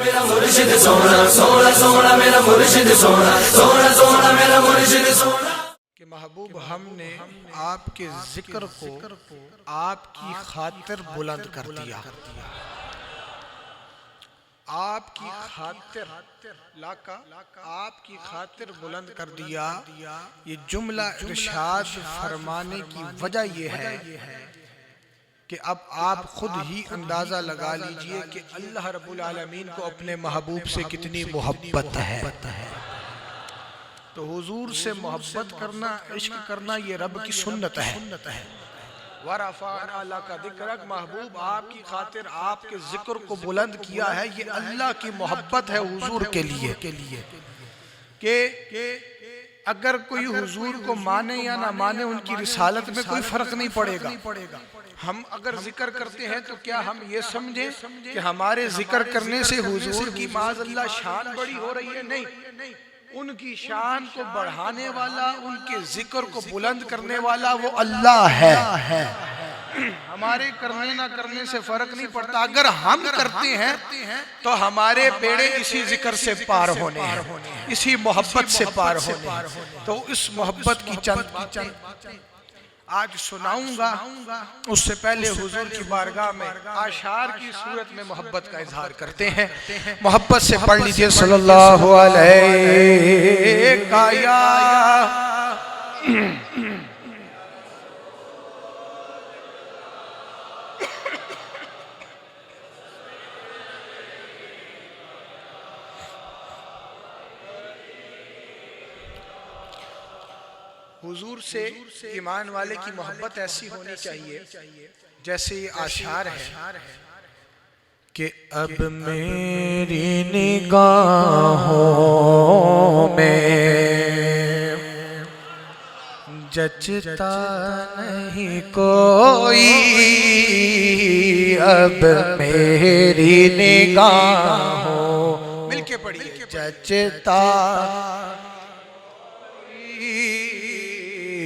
मेरा मुर्शिद सोना, सोना सोना मेरा मुर्शिद सोना, सोना सोना मेरा मुर्शिद सोना। कि महबूब हमने आपके जिक्र को आपकी खातिर बुलंद कर दिया, आपकी खातिर लाका आपकी खातिर बुलंद कर दिया। ये जुमला इरशाद फरमाने की वजह ये है कि अब आप खुद ही अंदाजा लगा लीजिए कि अल्लाह रब्बुल आलमीन को अपने महबूब से कितनी मोहब्बत है। तो हुजूर से मोहब्बत करना, इश्क करना ये रब की सुन्नत है। वरफ़अना लका ज़िक्रक, महबूब आपकी खातिर आपके जिक्र को बुलंद किया है। ये अल्लाह की मोहब्बत है हुजूर के लिए कि अगर कोई हुजूर को माने या ना माने, उनकी रिसालत में कोई फर्क नहीं पड़ेगा। हम अगर जिक्र करते हैं तो क्या हम ये समझे कि हमारे जिक्र करने से हुजूर की माज़अल्लाह शान बड़ी हो रही है? नहीं, उनकी शान को बढ़ाने वाला, उनके जिक्र को बुलंद करने वाला वो अल्लाह है। हमारे करने ना करने से फर्क नहीं पड़ता। अगर हम करते हैं तो हमारे बेड़े इसी जिक्र से पार होने हैं, इसी मोहब्बत से पार होने हैं। तो इस मोहब्बत की चंद आज सुनाऊंगा। उससे पहले हुजूर की बारगाह में आशार की सूरत में मोहब्बत का इजहार करते हैं। मोहब्बत से पढ़ लीजिए सल्लल्लाहु अलैहि काया। हुजूर से ईमान वाले की मोहब्बत ऐसी होनी चाहिए जैसे ये आशार है कि अब मेरी निगाहों में जचता नहीं कोई, अब मेरी निगाहों, मिलके पढ़िए, जचता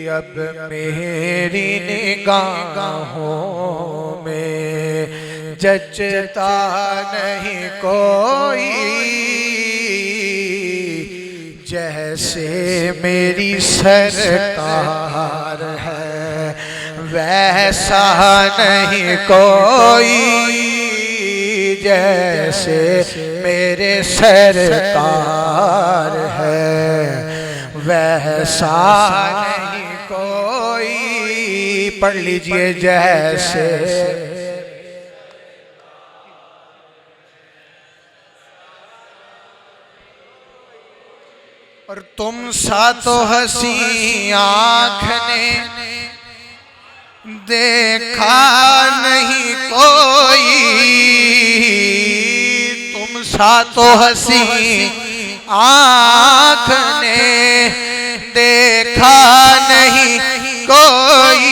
अब मेरी निगाहों में जचता नहीं कोई, जैसे मेरी सरकार है वैसा नहीं कोई, जैसे मेरे सरकार है वैसा नहीं कोई। पढ़ लीजिए जैसे और तुम सा तो हंसी आँख ने देखा नहीं कोई, तुम सा तो हंसी आँख ने देखा नहीं कोई,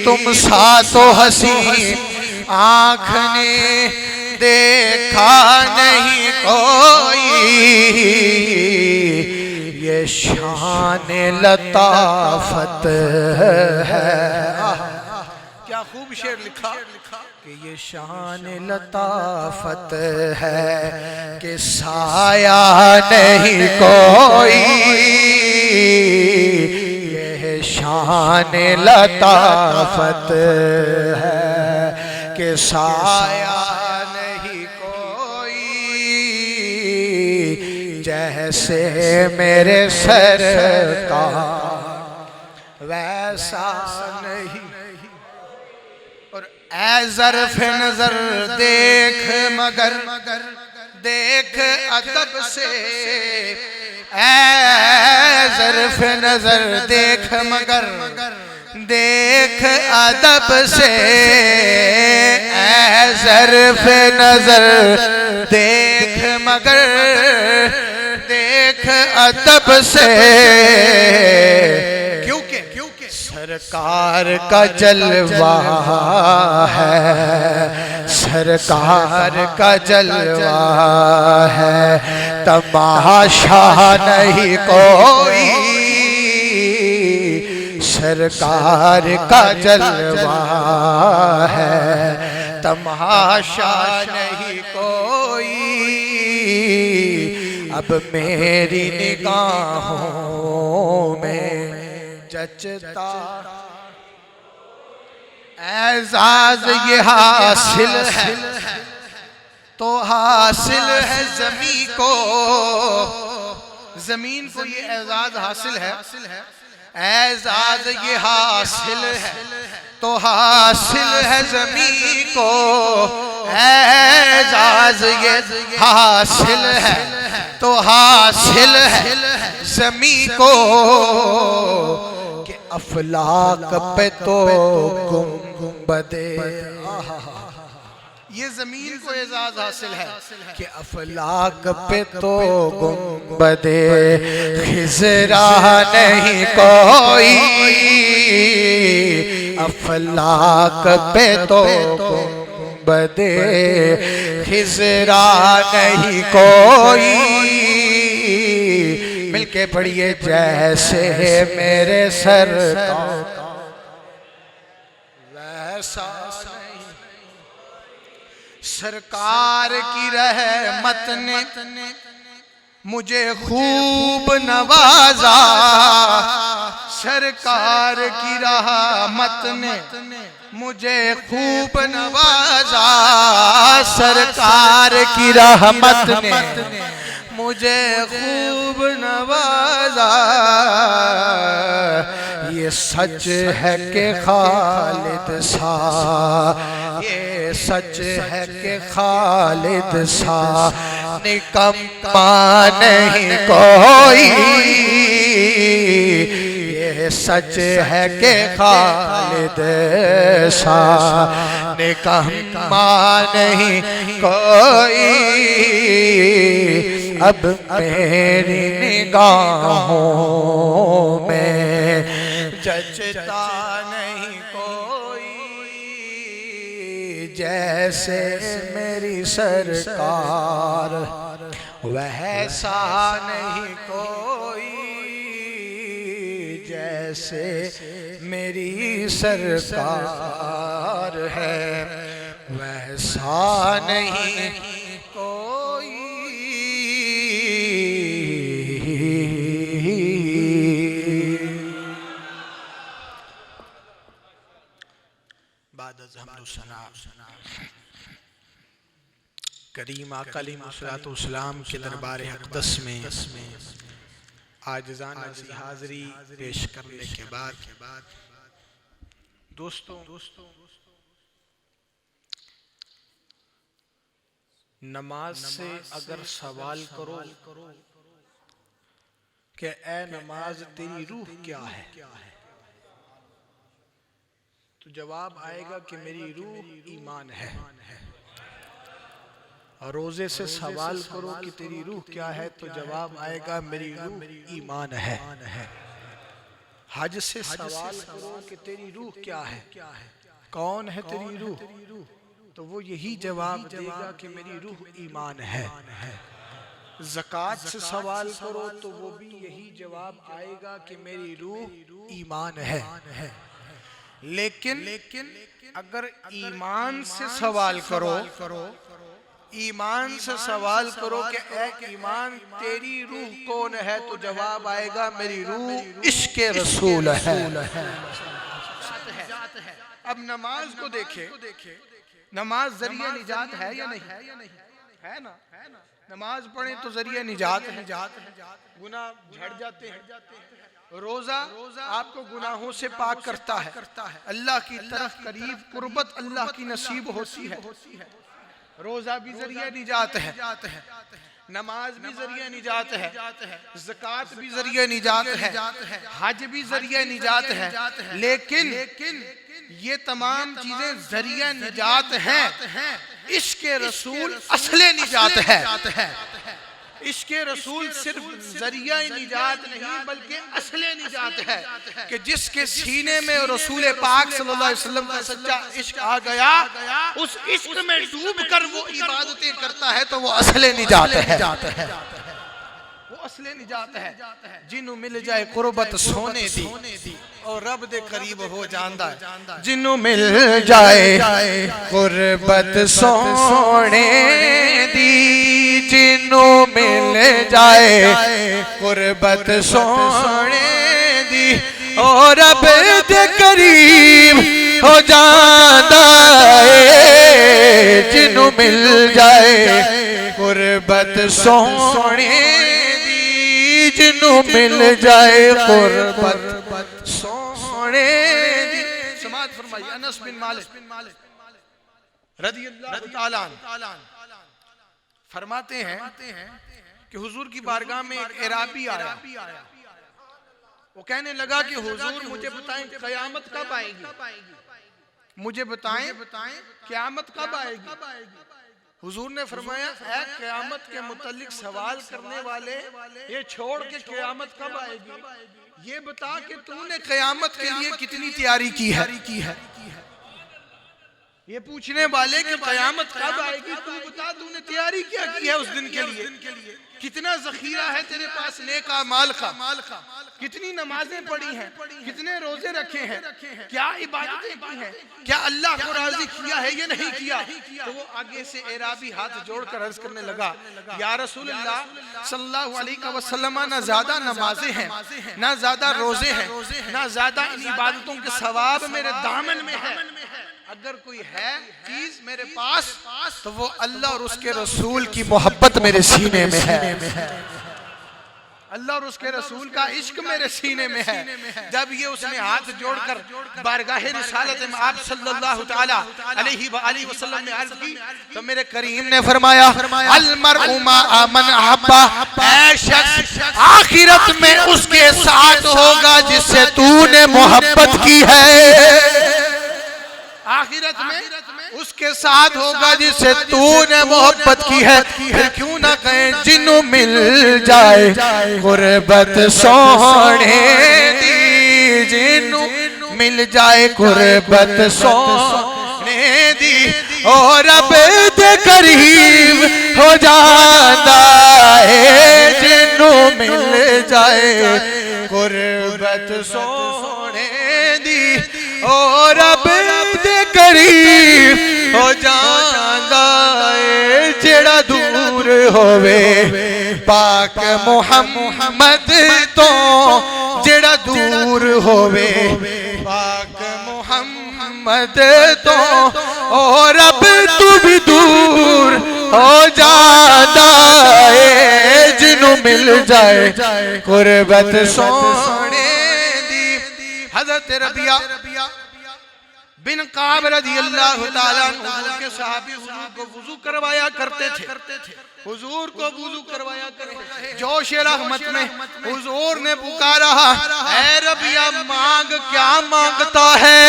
तुम सा तो हंसी आँख ने देखा नहीं कोई, ये शान लताफत है। क्या खूब शेर लिखा कि ये शान लताफत है कि साया नहीं कोई, ये शान लताफत है कि साया नहीं कोई, जैसे मेरे सरकार वैसा नहीं। ऐ ज़र्फ़ नज़र देख मगर देख अदब से, ऐ ज़र्फ़ नज़र देख मगर देख अदब से, ऐ ज़र्फ़ नज़र देख मगर देख अदब से, सरकार का जलवा है, सरकार का जलवा है, तमाशा नहीं कोई, सरकार का जलवा है, तमाशा नहीं कोई, अब मेरी निगाहों में जचता एजाज ये हासिल है तो हासिल है जमीन को ये एजाज हासिल है, एजाज ये हासिल है तो हासिल है जमीन को, एजाज ये हासिल है तो हासिल है जमीन को, कि अफलाक पे तो गुंबदे ये जमीन को एजाज हासिल है कि अफलाक पे तो गुंबदे खिजरा नहीं कोई, अफलाक पे तो गुंबदे खिजरा नहीं कोई। मिलके पढ़िए जैसे मेरे सर का वैसा सरकार की रहमत ने मुझे खूब नवाजा, सरकार की रहमत ने मुझे खूब नवाजा, सरकार की रहमत ने मुझे खूब नवाजा। ये सच है कि खालिद सा, ये सच है कि खालिद सा निकम्मा नहीं कोई, ये सच है कि खालिद सा निकम्मा नहीं कोई। अब मेरी निगाहों में जचता नहीं कोई, जैसे मेरी सरकार वैसा नहीं कोई, जैसे मेरी सरकार है वैसा नहीं कोई। करीम अलैहिस्सलाम के दरबार अक़दस में आजिज़ाना सी हाज़री पेश करने के बाद दोस्तों नमाज से अगर सवाल करो कि ए नमाज तेरी रूह क्या है, तो जवाब आएगा कि मेरी रूह ईमान है। और रोजे से सवाल करो कि तेरी रूह क्या है, तो जवाब आएगा मेरी रूह ईमान है। हज से सवाल करो कि तेरी रूह क्या है, कौन है तेरी रूह, तो वो यही जवाब देगा कि मेरी रूह ईमान है। ज़कात से सवाल करो तो वो भी यही जवाब आएगा कि मेरी रूह ईमान है। लेकिन अगर ईमान से सवाल करो, ईमान से सवाल करो कि ए ईमान तेरी रूह कौन है, तो जवाब आएगा मेरी रूह इश्क़ रसूल है। अब नमाज को देखे, नमाज जरिया निजात है या नहीं है ना, नमाज पढ़े तो जरिया निजात है, गुनाह झड़ जाते हैं। रोजा आपको गुनाहों से पाक करता है, अल्लाह की तरफ करीब कुर्बत अल्लाह की नसीब होती है। रोजा भी जरिया निजात है, नमाज भी जरिया निजात है, ज़कात भी जरिया निजात है, हज भी जरिया निजात है। लेकिन ये तमाम चीजें जरिया निजात हैं, इश्क़ रसूल असले निजात है। इश्क़ रसूल सिर्फ जरिया निजात नहीं बल्कि असले निजात है कि जिसके सीने में रसूल पाक सल्लल्लाहु अलैहि वसल्लम का सच्चा इश्क आ गया, उस इश्क में डूब कर वो इबादतें करता है, तो वो असले निजात है, वो असले निजात है। जिन्हों मिल जाए कुर्बत सोने दी और रब दे करीब हो जांदा है, जिन्हों मिल जाए कुर्बत सोने दी, जिन्हों मिल जाए गुरबत सोने दी और रब दे करीब हो जाता है जिन्नू मिल जाए गुरबत सोने दी जिन्नू मिल जाए गुरबत सोने दी। समाअत फरमाइए अनस बिन मालिक रज़ियल्लाहु ताला अन्हु फरमाते हैं कि हुजूर की बारगाह में एक एराबी आया। वो कहने लगा कि हुजूर मुझे बताएं क़यामत कब आएगी, मुझे बताएं क़यामत कब आएगी। हुजूर ने फरमाया ऐ क़यामत के मुतल्लिक सवाल करने वाले, ये छोड़ के क़यामत कब आएगी ये बता कि तूने क़यामत के लिए कितनी तैयारी की है। ये पूछने वाले कि क़यामत कब आएगी, तू बता तूने तैयारी क्या की है उस दिन के लिए, कितना ज़ख़ीरा है तेरे पास नेक अमाल का, कितनी नमाजें पढ़ी हैं, कितने रोजे रखे हैं, क्या इबादतें की हैं, क्या अल्लाह को राजी किया है ये नहीं किया। तो वो आगे से एराबी हाथ जोड़कर अर्ज करने लगा या रसूलल्लाह सल्लल्लाहु अलैहि वसल्लम ना ज्यादा नमाजें हैं ना ज्यादा रोजे हैं ना ज्यादा इन इबादतों के सवाब मेरे दामन में है, अगर कोई है चीज मेरे पास तो वो अल्लाह और उसके रसूल की मोहब्बत मेरे सीने में है, अल्लाह और उसके रसूल का इश्क मेरे सीने में है। जब ये उसने हाथ जोड़कर बारगाहे रिसालत में आप सल्लल्लाहु ताला अलैहि वसल्लम ने अर्ज की तो मेरे करीम ने फरमाया अल मरउ मा मन अहब्बा, ऐ शख्स आखिरत में उसके साथ होगा जिससे तूने मोहब्बत की है, आखिरत में उसके साथ होगा जिससे तूने मोहब्बत की है। फिर क्यों ना कहें जिन्नू मिल जाए गुरबत सोने दी, जिन्नू मिल जाए गुरबत सोने दी और रब दे करीब हो जाता है जिन्नू मिल जाए गुरबत सोने दी और रब दे करीब हो जाता है जेड़ा दूर होवे पाक मुहम्मद तो, जेड़ा दूर होवे पाक मुहम्मद तो और रब तू भी दूर हो जाता है जिन्नू मिल जाए गुरबत सोने दी। हज़रत रबिया बिन काब रज़ियल्लाहु ताला अन्हु के सहाबी हुजूर को वुजू करवाया करते थे, हुजूर को वुजू करवाया करते थे। जोश रहमत में हुजूर ने पुकारा ऐ रबिया मांग क्या मांगता है।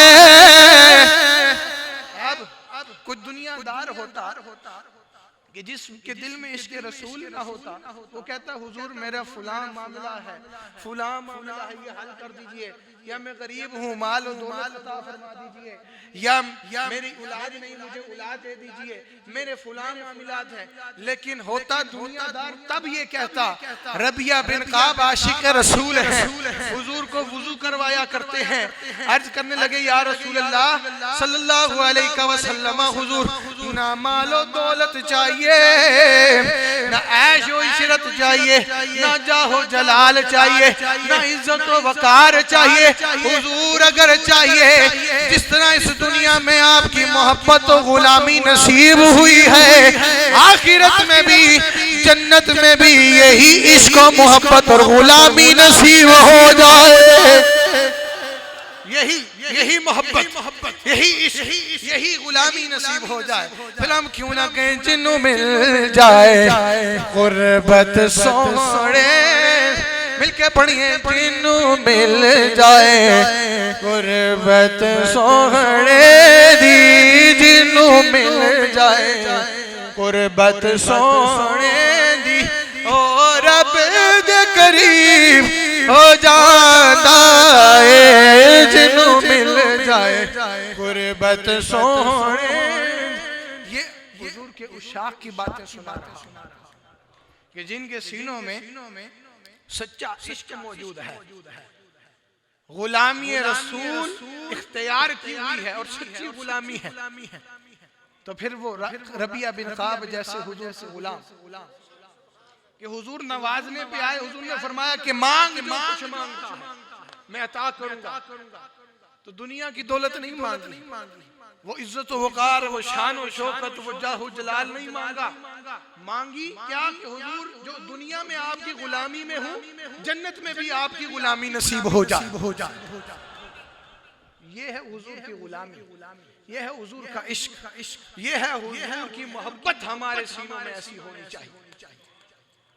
अब कुछ दुनियादार होता कि जिसके दिल में इश्क़ रसूल ना होता वो कहता हुजूर मेरा फलां मामला है, फलां मामला है, ये हल कर दीजिए, या मैं गरीब हूँ माल और दौलत अता फरमा दीजिए, या मेरी औलाद नहीं मुझे औलाद दे दीजिए, मेरे फलां मामलात है। लेकिन होता दुनियादार तब ये कहता रबिया बिन काब आशिक रसूल है, हुजूर को वुजू करवाया करते हैं। अर्ज करने लगे या रसूल अल्लाह सल्लल्लाहु अलैहि वसल्लम हुजूर ना मालो दौलत चाहिए, ना ऐशो इशरत चाहिए, ना जाहो जलाल चाहिए, ना इज्जत व वकार चाहिए। हुजूर अगर चाहिए जिस तरह इस दुनिया में आपकी मोहब्बत और गुलामी नसीब हुई है, आखिरत में भी जन्नत में भी यही इश्क और मोहब्बत और गुलामी नसीब हो जाए, यही मोहब्बत यही इश्क यही गुलामी नसीब हो जाए। फिर हम क्यों ना कहें जिन्नू मिल जाए गुरबत सोने, मिलके पढ़िए जिन्नू मिल जाए गुरबत सोने दी, जिन्नू मिल जाए गुरबत सोने दी और रब दे करीब हो जाता है जिन्नू मिल जाए गुरबत सोने। ये हुजूर के उशाक की बातें सुना रहा कि जिनके सीनों में सच्चा इश्क मौजूद है, गुलामी रसूल इख्तियार की हुई है और सच्ची गुलामी है, तो फिर वो रबिया बिन काब जैसे हुजूर से गुलाम कि हुजूर नवाजने पे आए, हुजूर ने फरमाया कि मांग जो कुछ मांगता है मैं अता करूंगा। तो दुनिया की दौलत नहीं मांगी, वो इज्जत वकार, वो शान व शौकत, वो जाह जलाल नहीं मांगा। मांगी क्या कि हुजूर जो दुनिया में आपकी गुलामी में हूँ, जन्नत में भी आपकी गुलामी नसीब हो जाए। ये है हुजूर की गुलामी, ये है हुजूर का इश्क, ये है हुजूर की मोहब्बत हमारे सीनों में ऐसी होनी चाहिए।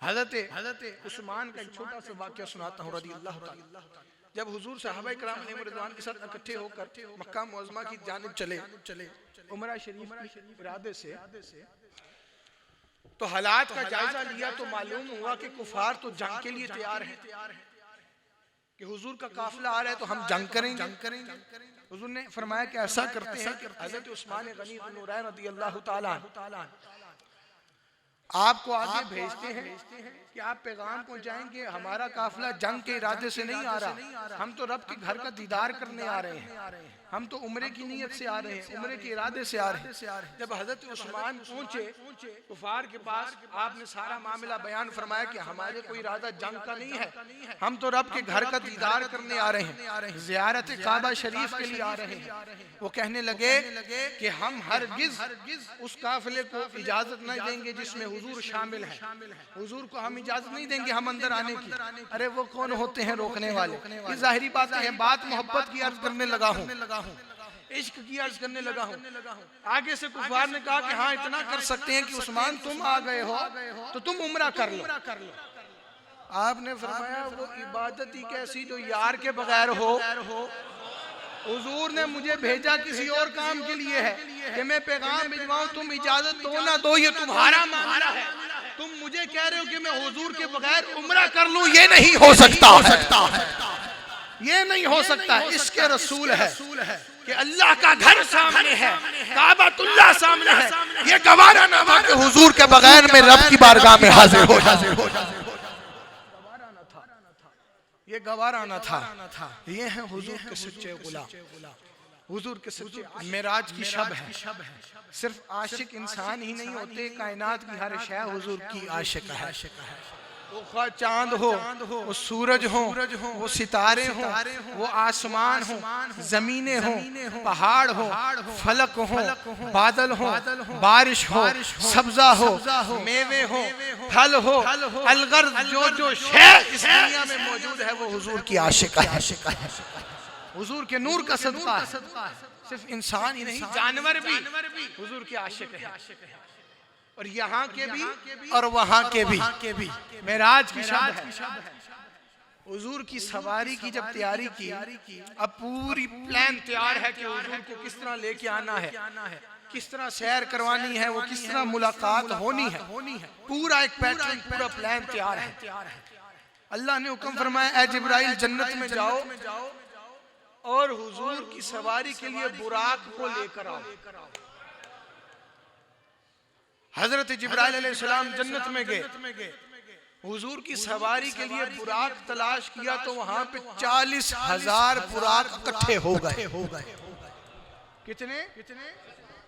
हज़रत उस्मान का एक छोटा सा वाक़या सुनाता हूँ रज़ियल्लाहु ताला। जब हुजूर सहाबा किराम अलैहिम रिज़वान के साथ इकट्ठे होकर मक्का मुअज़्ज़मा की जानिब चले उमरा शरीफ के इरादे से, तो हालात का जायजा लिया तो मालूम हुआ कि कुफार तो जंग के लिए तैयार हैं कि हुजूर का काफिला आ रहा है तो हम जंग करेंगे। हुजूर ने फरमाया कि ऐसा करते हैं कि हज़रत उस्मान गनी नुरैन रज़ियल्लाहु ताला आपको आगे भेजते हैं कि आप पैगाम पहुंचाएंगे हमारा काफिला जंग के इरादे से नहीं आ रहा, हम तो रब के घर का दीदार करने आ रहे हैं, हम तो उम्रे की नीयत से आ रहे हैं, उम्रे के इरादे से आ रहे हैं। जब हजरत उस्मान पहुंचे कुफार के पास, आपने सारा मामला बयान फरमाया कि हमारे कोई इरादा जंग का नहीं है, हम तो रब के घर का दीदार करने आ रहे हैं, ज़ियारत काबा शरीफ के लिए आ रहे हैं। वो कहने लगे कि हम हरगिज़ उस काफिले को इजाजत नहीं देंगे जिसमें हुजूर शामिल हैं, हुजूर को हम इजाजत नहीं देंगे हम अंदर आने की। अरे वो कौन होते हैं रोकने वाले? ये जाहिरी बात है, बात मोहब्बत की अर्ज करने लगा हूँ, इश्क की अर्ज करने लगा हूँ। आगे से कुफार ने कहा कि हाँ इतना कर सकते हैं कि उस्मान तुम आ गए हो तो तुम उम्रा कर लो। आपने फरमाया वो इबादत ही कैसी जो यार के बगैर हो। हुजूर ने मुझे भेजा किसी और काम के लिए है कि मैं पैगाम भिजवाऊं, तुम इजाजत दो ना दो ये तुम्हारा मामला है। तुम मुझे कह रहे हो कि मैं हुजूर के बगैर उम्रा कर लूं, ये नहीं हो सकता है, ये नहीं हो सकता है। इसके रसूल है कि अल्लाह का घर सामने है, काबतुल्लाह सामने है, ये गवारा ना था कि हुजूर के बगैर मैं रब की बारगाह में हाजिर हो जाऊं। ये गवारा ना था। ये है हुजूर के सच्चे गुलाम, हुजूर के सच्चे। मेराज की शब है, सिर्फ आशिक इंसान ही नहीं होते, कायनात की हर शय हुजूर की आशिक है। वो चांद हो, वो सूरज हो, वो सितारे हो, वो आसमान हो, जमीनें हो, पहाड़ हो, फलक हो, बादल हो, बारिश हो, सब्जा हो, मेवे हो, फल हो, अलगर्ज जो शय इस दुनिया में मौजूद है वो हुजूर की आशिक है। हुजूर के नूर का सदका है। सिर्फ इंसान ही नहीं, जानवर भी हुजूर के आशिक है। और यहाँ के भी और वहाँ के भी। मेराज की शब है। हुजूर की सवारी की जब तैयारी की, अब पूरी प्लान तैयार है कि हुजूर को किस तरह लेके आना है, किस तरह सैर करवानी है, वो किस तरह मुलाकात होनी है, पूरा एक पैटर्न, पूरा प्लान तैयार है। अल्लाह ने हुक्म फरमाया ऐ जिब्राइल जन्नत में जाओ और हुजूर की सवारी के लिए बुराक को लेकर आओ। हजरत जिब्राइल अलैहिस्सलाम जन्नत में गए, हुजूर की सवारी के लिए बुराक तलाश किया तो वहां पे 40,000 बुराक इकट्ठे हो गए। कितने?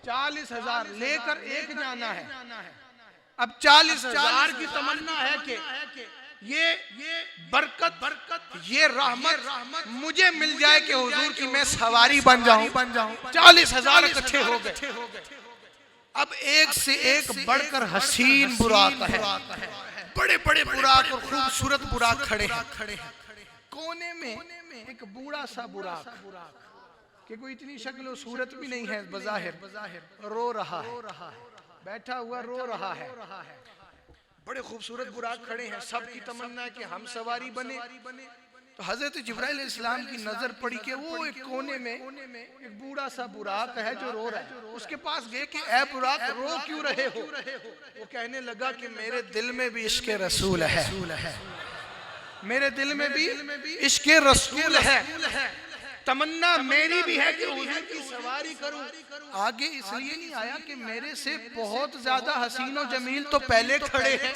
40,000 लेकर एक जाना है। अब 40,000 की तमन्ना है कि ये बरकत, ये रहमत मुझे मिल जाए कि हुजूर की मैं सवारी बन जाऊं। 40,000 इकट्ठे हो गए। अब एक से एक बढ़कर हसीन बुराक है, बड़े बड़े बुराक और खूबसूरत बुराक खड़े हैं। कोने में एक बूढ़ा सा बुराक कि कोई इतनी शक्ल और सूरत भी नहीं है बज़ाहिर, रो रहा है, बैठा हुआ रो रहा है। बड़े खूबसूरत बुराक खड़े हैं, सबकी तमन्ना है कि हम सवारी बने। तो हजरत जिब्राइल अलैहिस्सलाम की नजर पड़ी कि वो एक कोने में एक बूढ़ा सा बुराक है जो रो रहा है। उसके पास गए कि ऐ बुराक रो क्यों रहे हो? वो कहने लगा कि मेरे दिल में भी इश्क रसूल है, मेरे दिल में भी इश्क रसूल है। तमन्ना मेरी भी है कि हुजूर की सवारी करूं। आगे इसलिए नहीं आया कि मेरे से बहुत ज्यादा हसीन और जमील तो पहले खड़े हैं,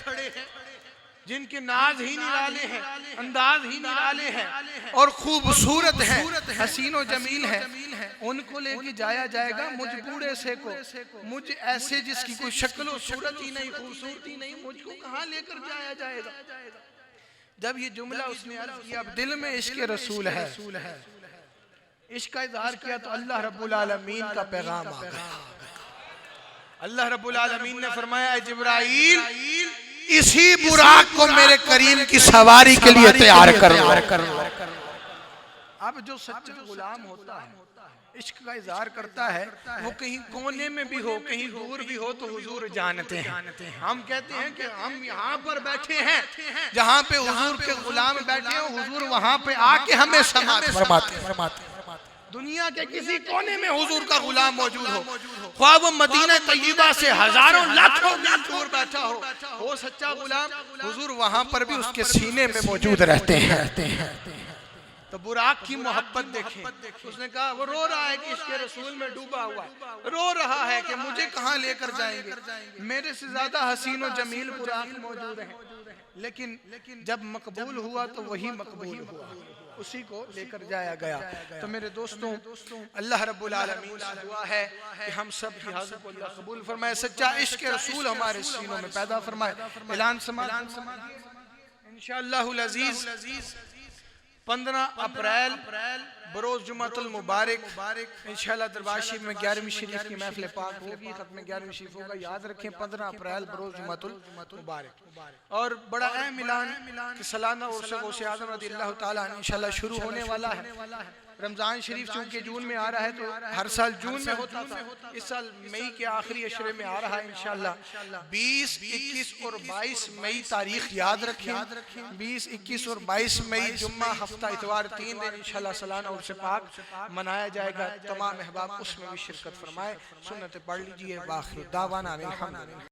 जिनके नाज ही निराले हैं, अंदाज ही निराले हैं, और खूबसूरत हैं, हसीनो जमील हैं, उनको लेके जाया जाएगा मुझ बूढ़े से को, मुझ ऐसे जिसकी कोई शक्ल सूरत ही नहीं, खूबसूरती नहीं, मुझको कहाँ लेकर जाया जाएगा। जब ये जुमला उसने अर्ज किया, अब दिल में इश्क रसूल है, इश्क का इजहार किया तो अल्लाह रब्बुल आलमीन का पैगाम आ गया। अल्लाह रब्बुल आलमीन ने फरमाया, जिब्राईल इसी बुराक को मेरे करीम की सवारी के लिए तैयार कर लो। अब जो सच्चा गुलाम होता है, इश्क का इजहार करता है, वो कहीं कोने में भी हो, कहीं दूर भी हो, तो हुजूर जानते हैं। हम कहते हैं कि हम यहाँ पर बैठे हैं, जहाँ पे हुजूर के गुलाम बैठे हो, हुजूर वहाँ पे आके हमें समात फरमाते। दुनिया के किसी कोने में हुजूर का गुलाम मौजूद हो, ख्वाह वो मदीना तय्यबा से हजारों लाखों मील दूर बैठा हो सच्चा गुलाम, हुजूर वहां पर भी उसके सीने में मौजूद रहते हैं। तो बुराक की मोहब्बत देखें, उसने कहा वो रो रहा है कि इसके रसूल में डूबा हुआ, रो रहा है कि मुझे कहाँ लेकर जाएंगे, मेरे से ज्यादा हसीन और जमील बुराक मौजूद है। लेकिन जब मकबूल हुआ तो वही मकबूल हुआ, उसी को लेकर जाया गया। तो मेरे दोस्तों, अल्लाह रब्बुल आलमीन से दुआ है कि हम सब की हाज़िर को अल्लाह कबूल फरमाए, सच्चा इश्क रसूल हमारे सीनों में पैदा फरमाए। ऐलान समाज इंशाअल्लाहुल अज़ीज़ 15 अप्रैल बरोज़ जुमातुल मुबारक इंशाअल्लाह दरबार शरीफ में 11वीं शरीफ की महफिल पाक होगी, खत्म 11वीं शरीफ होगा। याद रखें 15 अप्रैल बरोज़ जुमातुल मुबारक। और बड़ा अहम ऐलान कि सालाना उर्स गौसे आज़म रज़ियल्लाहु ताला अन्हु इंशाअल्लाह शुरू होने वाला है। रमज़ान शरीफ चूँकि जून में आ रहा है, तो हर साल जून में होता था, इस साल मई के आखिरी अशरे में आ रहा है इंशाअल्लाह। 20, 21 और 22 मई तारीख याद रखें। 20, 21 और 22 मई जुम्मा हफ्ता इतवार 3 दिन इंशाअल्लाह सालाना उर्स पाक मनाया जाएगा। तमाम अहबाब उसमें भी शिरकत फरमाए, सुन्नत पढ़ लीजिए। वाखिर दावाना अनिल हम्दुलिल्लाह।